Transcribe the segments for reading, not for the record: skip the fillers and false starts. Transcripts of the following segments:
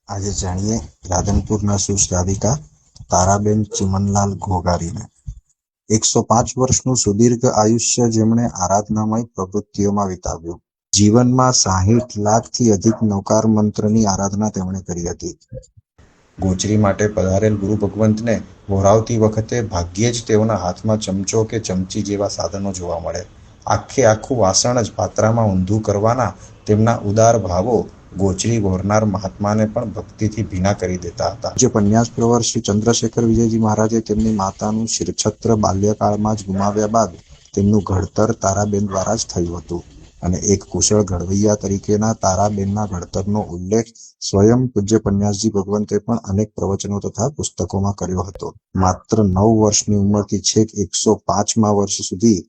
આજે જાણીએ રાધનપુરના સુશ્રાવિકા તારાબેન ચિમનલાલ ઘોઘારીને। 105 વર્ષનું સુદીર્ઘ આયુષ્ય જેમણે આરાધનામય પ્રવૃત્તિઓમાં વિતાવ્યું। જીવનમાં 60 લાખથી અધિક નવકાર મંત્રની આરાધના તેમણે કરી હતી। ગોચરી માટે પધારેલ ગુરુ ભગવંતને વહોરાવતી વખતે ભાગ્યે જ તેઓના હાથમાં ચમચો કે ચમચી જેવા સાધનો જોવા મળે। આખું વાસણ જ પાત્રામાં ઊંધું કરવાના તેમના ઉદાર ભાવો ગોચરી વહોરનાર મહાત્માને પણ ભક્તિથી ભીના કરી દેતા હતા। જે પન્યાસપ્રવર શ્રી ચંદ્રશેખર વિજયજી મહારાજે તેમની માતાનું શિરછત્ર બાલ્યકાળમાં જ ગુમાવ્યા બાદ તેમનું ઘડતર તારાબેન દ્વારા જ થયું હતું અને એક કુશળ ઘડવૈયા તરીકેના તારાબેનના ઘડતરનો ઉલ્લેખ સ્વયં પૂજ્ય પન્યાસજી ભગવંતે પણ અનેક પ્રવચનો તથા પુસ્તકોમાં કર્યો હતો। માત્ર 9 વર્ષની ઉંમરથી છેક 105મા વર્ષ સુધી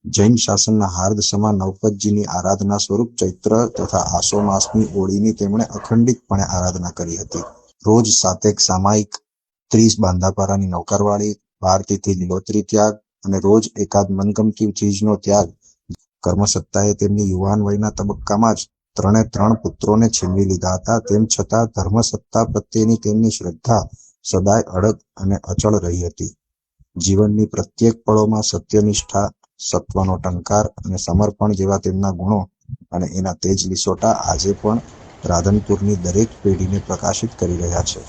જૈન શાસનના હાર્દ સમા નવપતજીની આરાધના સ્વરૂપ ચૈત્ર તથા આસો માસની ઓળીની તેમણે અખંડિતપણે આરાધના કરી હતી। રોજ 7 સામાયિક, 30 બાંધાપારાની નૌકરવાળી, 12 તિથિ લીલોતરી ત્યાગ અને રોજ એકાદ મનગમતી ચીજનો ત્યાગ। કર્મસત્તાએ તેમની યુવાન વયના તબક્કામાં જ 3 પુત્રોને છીનવી લીધા હતા, તેમ છતાં ધર્મસત્તા પ્રત્યેની તેમની શ્રદ્ધા સદાય અડગ અને અચળ રહી હતી। જીવનની પ્રત્યેક પળોમાં સત્યનિષ્ઠા, સત્વનો ટંકાર અને સમર્પણ જેવા તેમના ગુણો અને એના તેજ લીસોટા આજે પણ રાધનપુરની દરેક પેઢીને પ્રકાશિત કરી રહ્યા છે।